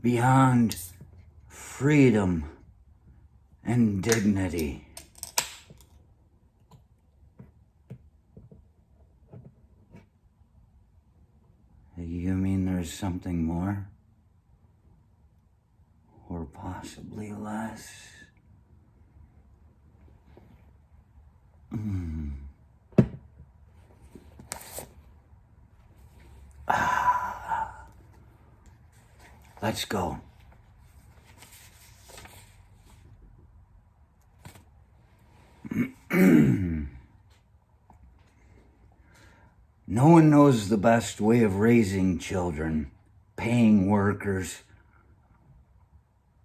beyond freedom and dignity. You mean there's something more? Or possibly less? Let's go. No one knows the best way of raising children, paying workers.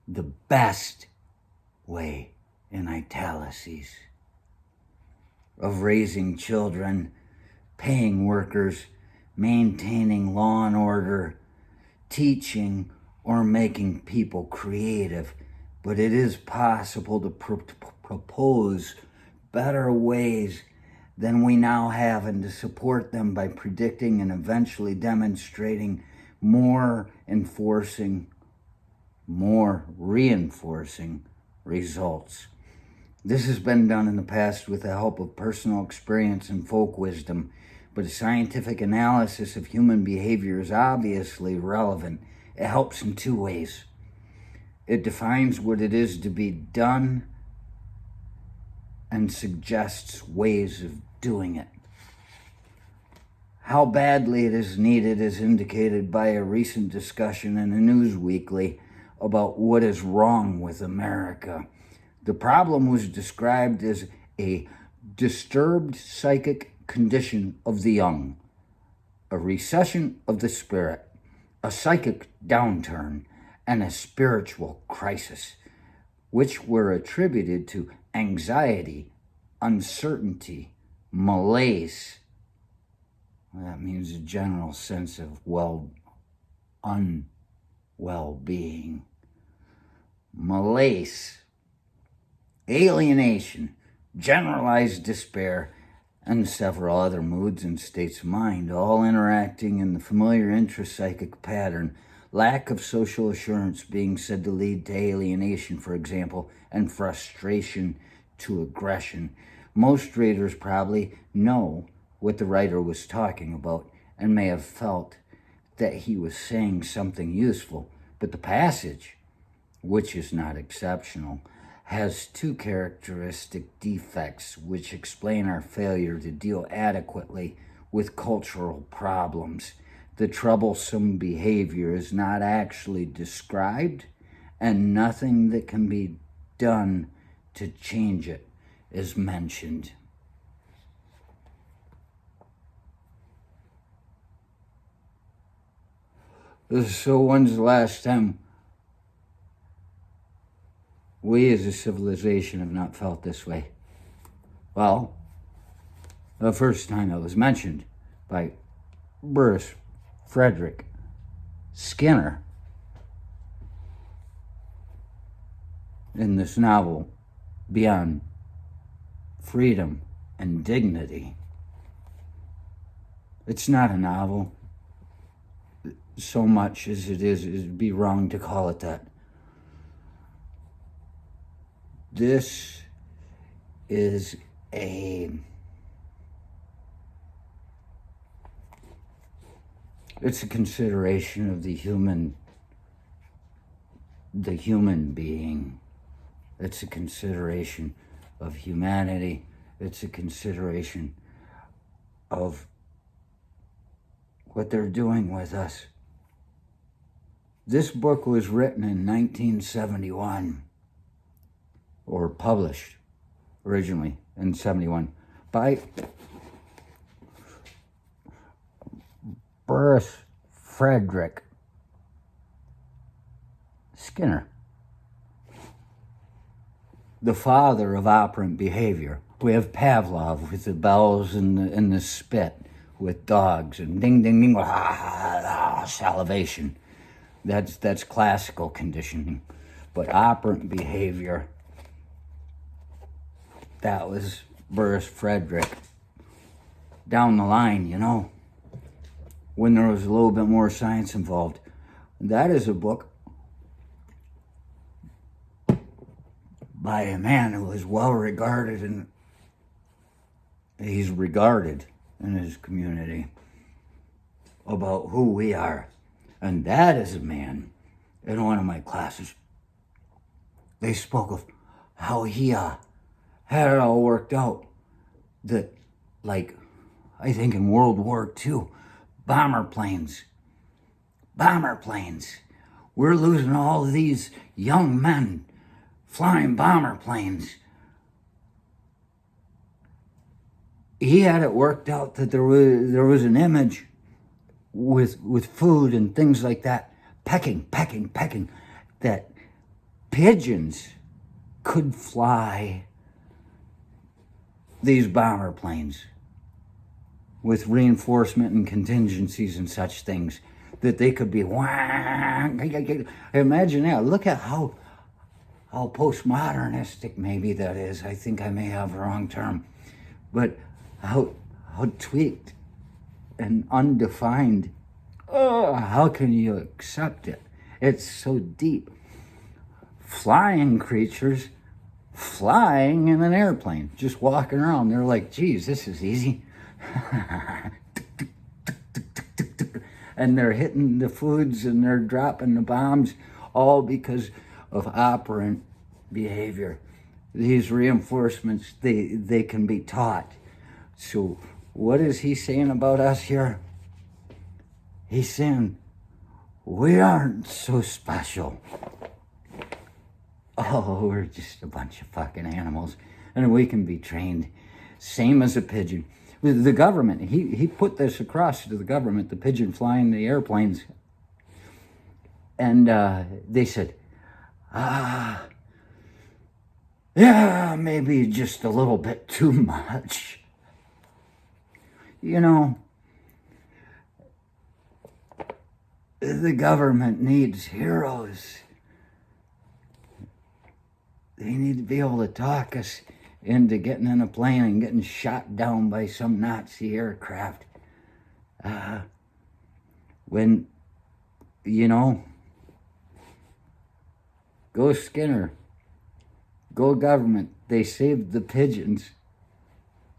The best way, in italics, of raising children, paying workers, maintaining law and order, teaching, or making people creative. But it is possible to propose better ways than we now have, and to support them by predicting and eventually demonstrating more reinforcing results. This has been done in the past with the help of personal experience and folk wisdom, but a scientific analysis of human behavior is obviously relevant. It helps in two ways. It defines what it is to be done and suggests ways of doing it. How badly it is needed is indicated by a recent discussion in a news weekly about what is wrong with America. The problem was described as a disturbed psychic condition of the young, a recession of the spirit, a psychic downturn, and a spiritual crisis, which were attributed to anxiety, uncertainty, malaise. That means a general sense of well-being. Malaise, alienation, generalized despair, and several other moods and states of mind, all interacting in the familiar intrapsychic pattern. Lack of social assurance being said to lead to alienation, for example, and frustration to aggression. Most readers probably know what the writer was talking about and may have felt that he was saying something useful, but the passage, which is not exceptional, has two characteristic defects which explain our failure to deal adequately with cultural problems. The troublesome behavior is not actually described, and nothing that can be done to change it is mentioned. So when's the last time we as a civilization have not felt this way? Well, the first time it was mentioned by Bruce Frederick Skinner in this novel, Beyond Freedom and Dignity. It's not a novel so much as it'd be wrong to call it that. This is it's a consideration of the human being. It's a consideration of humanity. It's a consideration of what they're doing with us. This book was written in 1971, or published originally in 71, by Bruce Frederick Skinner, the father of operant behavior. We have Pavlov with the bells and the spit with dogs and ding, ding, ding, salivation. That's classical conditioning. But operant behavior, that was Bruce Frederick. Down the line, when there was a little bit more science involved. That is a book by a man who is well regarded, and he's regarded in his community about who we are. And that is a man. In one of my classes, they spoke of how he had it all worked out. That, like, I think in World War II, bomber planes. We're losing all these young men flying bomber planes. He had it worked out that there was an image with food and things like that, pecking, that pigeons could fly these bomber planes with reinforcement and contingencies and such things, that they could be, imagine that. Look at how postmodernistic maybe that is. I think I may have the wrong term, but how tweaked and undefined. Oh, how can you accept it? It's so deep. Flying creatures flying in an airplane, just walking around. They're like, geez, this is easy. And they're hitting the foods and they're dropping the bombs, all because of operant behavior. These reinforcements, they can be taught. So what is he saying about us here? He's saying, we aren't so special. Oh, we're just a bunch of fucking animals, and we can be trained, same as a pigeon. The government, he put this across to the government, the pigeon flying the airplanes, and they said, yeah, maybe just a little bit too much. You know, the government needs heroes. They need to be able to talk us into getting in a plane and getting shot down by some Nazi aircraft. When, you know, go Skinner, go government. They saved the pigeons.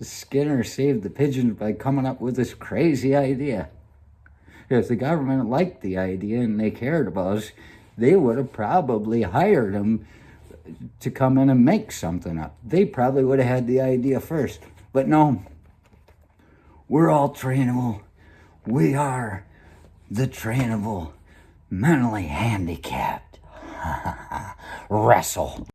Skinner saved the pigeons by coming up with this crazy idea. If the government liked the idea and they cared about us, they would have probably hired him to come in and make something up. They probably would have had the idea first. But no, we're all trainable. We are the trainable, mentally handicapped. Wrestle.